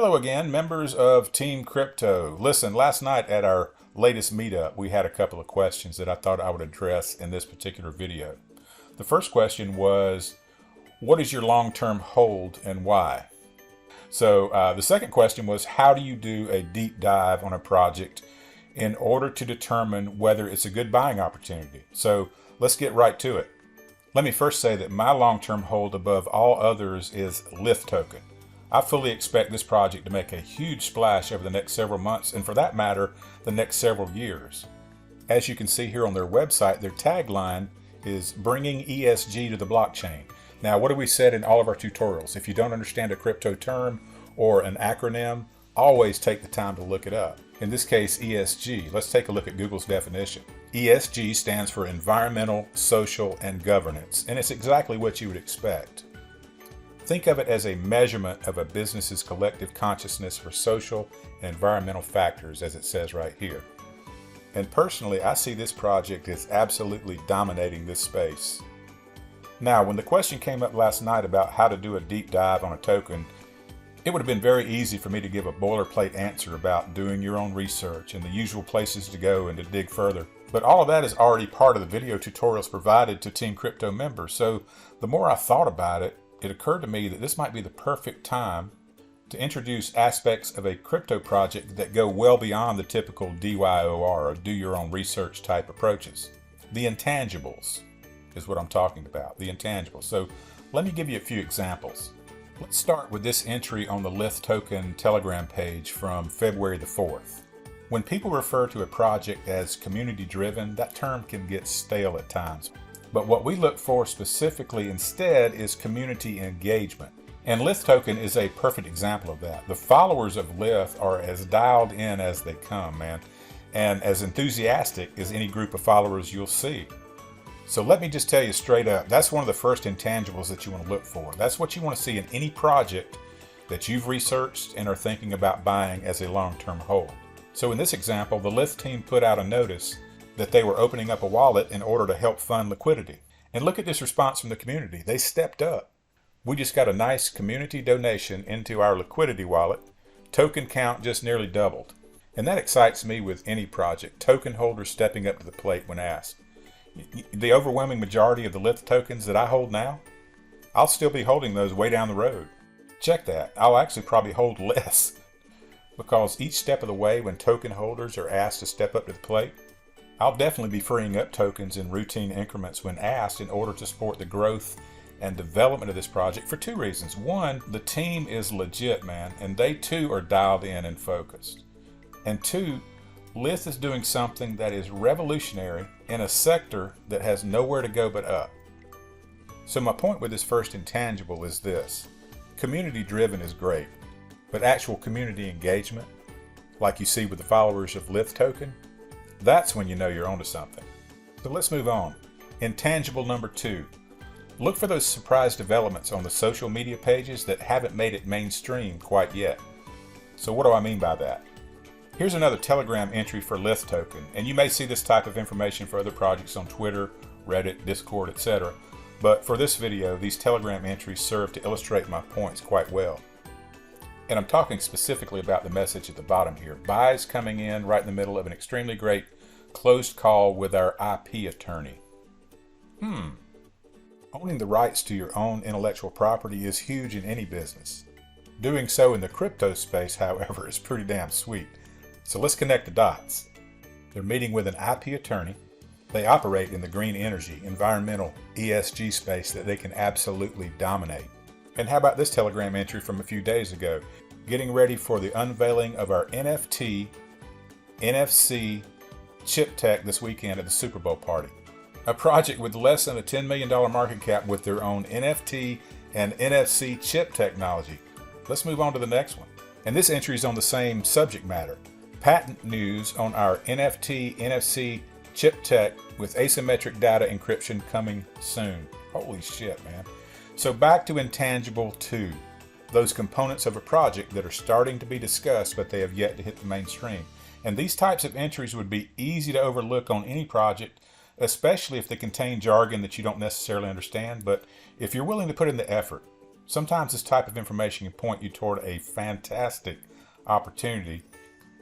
Hello again, members of Team Crypto. Listen, last night at our latest meetup, we had a couple of questions that I thought I would address in this particular video. The first question was, what is your long-term hold and why? So the second question was, how do you do a deep dive on a project in order to determine whether it's a good buying opportunity? So let's get right to it. Let me first say that my long-term hold above all others is Lith token. I fully expect this project to make a huge splash over the next several months, and for that matter, the next several years. As you can see here on their website, their tagline is bringing ESG to the blockchain. Now, what have we said in all of our tutorials? If you don't understand a crypto term or an acronym, always take the time to look it up. In this case, ESG. Let's take a look at Google's definition. ESG stands for environmental, social, and governance, and it's exactly what you would expect. Think of it as a measurement of a business's collective consciousness for social and environmental factors, as it says right here. And personally, I see this project as absolutely dominating this space. Now, when the question came up last night about how to do a deep dive on a token, it would have been very easy for me to give a boilerplate answer about doing your own research and the usual places to go and to dig further. But all of that is already part of the video tutorials provided to Team Crypto members. So the more I thought about it, it occurred to me that this might be the perfect time to introduce aspects of a crypto project that go well beyond the typical DYOR, or do your own research type approaches. The intangibles is what I'm talking about, the intangibles. So let me give you a few examples. Let's start with this entry on the Lith token Telegram page from February the 4th. When people refer to a project as community driven, that term can get stale at times. But what we look for specifically instead is community engagement. And Lith token is a perfect example of that. The followers of Lith are as dialed in as they come, man, and as enthusiastic as any group of followers you'll see. So let me just tell you straight up, that's one of the first intangibles that you want to look for. That's what you want to see in any project that you've researched and are thinking about buying as a long-term hold. So in this example, the Lith team put out a notice that they were opening up a wallet in order to help fund liquidity. And look at this response from the community. They stepped up. We just got a nice community donation into our liquidity wallet. Token count just nearly doubled. And that excites me with any project. Token holders stepping up to the plate when asked. The overwhelming majority of the Lith tokens that I hold now, I'll still be holding those way down the road. Check that. I'll actually probably hold less, because each step of the way when token holders are asked to step up to the plate, I'll definitely be freeing up tokens in routine increments when asked in order to support the growth and development of this project for two reasons. One, the team is legit, man, and they too are dialed in and focused. And two, Lith is doing something that is revolutionary in a sector that has nowhere to go but up. So my point with this first intangible is this. Community driven is great, but actual community engagement, like you see with the followers of Lith token, that's when you know you're onto something. So let's move on. Intangible number 2. Look for those surprise developments on the social media pages that haven't made it mainstream quite yet. So what do I mean by that? Here's another Telegram entry for Lith token, and you may see this type of information for other projects on Twitter, Reddit, Discord, etc. But for this video, these Telegram entries serve to illustrate my points quite well. And I'm talking specifically about the message at the bottom here. Buys coming in right in the middle of an extremely great closed call with our IP attorney. Owning the rights to your own intellectual property is huge in any business. Doing so in the crypto space, however, is pretty damn sweet. So let's connect the dots. They're meeting with an IP attorney. They operate in the green energy, environmental, ESG space that they can absolutely dominate. And how about this Telegram entry from a few days ago? Getting ready for the unveiling of our NFT, NFC chip tech this weekend at the Super Bowl party. A project with less than a $10 million market cap with their own NFT and NFC chip technology. Let's move on to the next one. And this entry is on the same subject matter. Patent news on our NFT, NFC chip tech with asymmetric data encryption coming soon. Holy shit, man. So back to intangible 2, those components of a project that are starting to be discussed but they have yet to hit the mainstream. And these types of entries would be easy to overlook on any project, especially if they contain jargon that you don't necessarily understand. But if you're willing to put in the effort, Sometimes this type of information can point you toward a fantastic opportunity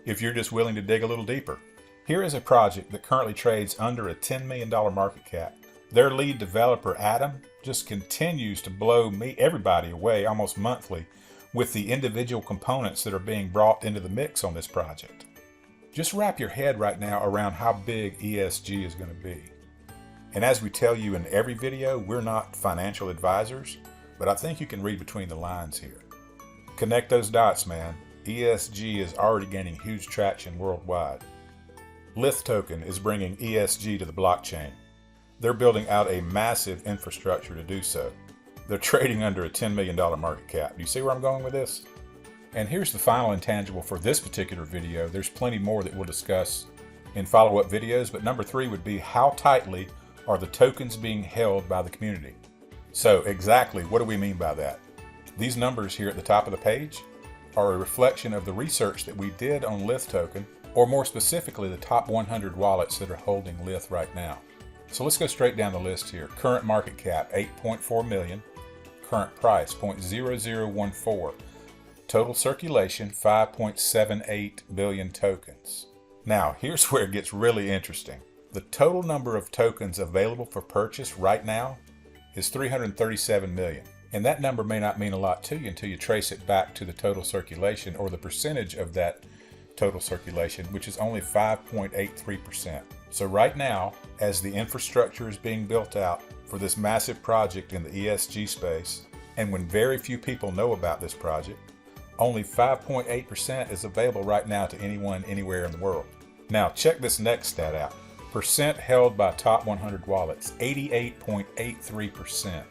if you're just willing to dig a little deeper. Here is a project that currently trades under a $10 million market cap. Their lead developer, Adam, just continues to blow everybody away almost monthly with the individual components that are being brought into the mix on this project. Just wrap your head right now around how big ESG is going to be. And as we tell you in every video, we're not financial advisors, but I think you can read between the lines here. Connect those dots, man. ESG is already gaining huge traction worldwide. Lith token is bringing ESG to the blockchain. They're building out a massive infrastructure to do so. They're trading under a $10 million market cap. Do you see where I'm going with this? And here's the final intangible for this particular video. There's plenty more that we'll discuss in follow-up videos, but number 3 would be how tightly are the tokens being held by the community? So exactly what do we mean by that? These numbers here at the top of the page are a reflection of the research that we did on Lith token, or more specifically, the top 100 wallets that are holding Lith right now. So let's go straight down the list here. Current market cap, 8.4 million. Current price, 0.0014. Total circulation, 5.78 billion tokens. Now, here's where it gets really interesting. The total number of tokens available for purchase right now is 337 million. And that number may not mean a lot to you until you trace it back to the total circulation, or the percentage of that total circulation, which is only 5.83%. So right now, as the infrastructure is being built out for this massive project in the ESG space, and when very few people know about this project, only 5.8% is available right now to anyone, anywhere in the world. Now check this next stat out. Percent held by top 100 wallets, 88.83%.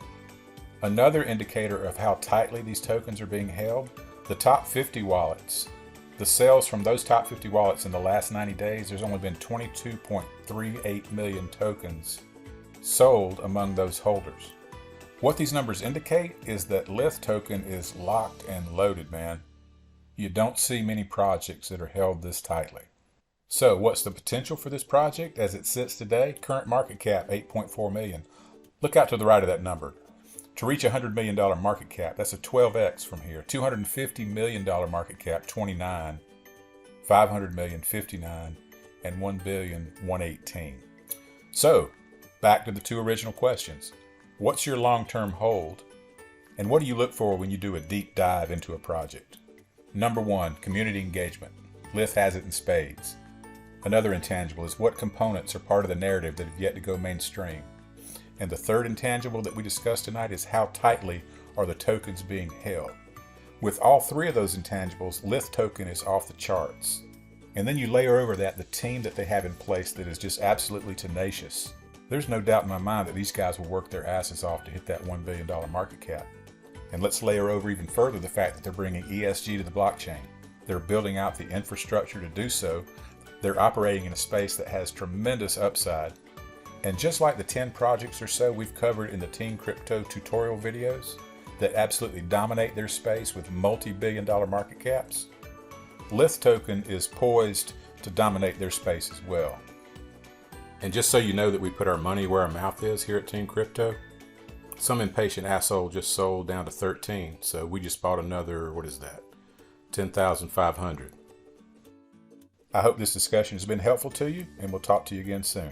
Another indicator of how tightly these tokens are being held, the top 50 wallets. The sales from those top 50 wallets in the last 90 days, there's only been 22.38 million tokens sold among those holders. What these numbers indicate is that Lith token is locked and loaded, man. You don't see many projects that are held this tightly. So what's the potential for this project as it sits today? Current market cap, 8.4 million. Look out to the right of that number. To reach a $100 million market cap, that's a 12x from here. $250 million market cap, 29. 500 million, 59. And 1 billion, 118. So, back to the 2 original questions. What's your long-term hold? And what do you look for when you do a deep dive into a project? Number 1, community engagement. Lith has it in spades. Another intangible is what components are part of the narrative that have yet to go mainstream. And the third intangible that we discussed tonight is how tightly are the tokens being held. With all 3 of those intangibles, Lith token is off the charts. And then you layer over that the team that they have in place that is just absolutely tenacious. There's no doubt in my mind that these guys will work their asses off to hit that $1 billion market cap. And let's layer over even further the fact that they're bringing ESG to the blockchain. They're building out the infrastructure to do so. They're operating in a space that has tremendous upside. And just like the 10 projects or so we've covered in the TEAMCRYPTO tutorial videos that absolutely dominate their space with multi-billion dollar market caps, Lith token is poised to dominate their space as well. And just so you know that we put our money where our mouth is here at TEAMCRYPTO, some impatient asshole just sold down to 13, so we just bought another, what is that, 10,500. I hope this discussion has been helpful to you, and we'll talk to you again soon.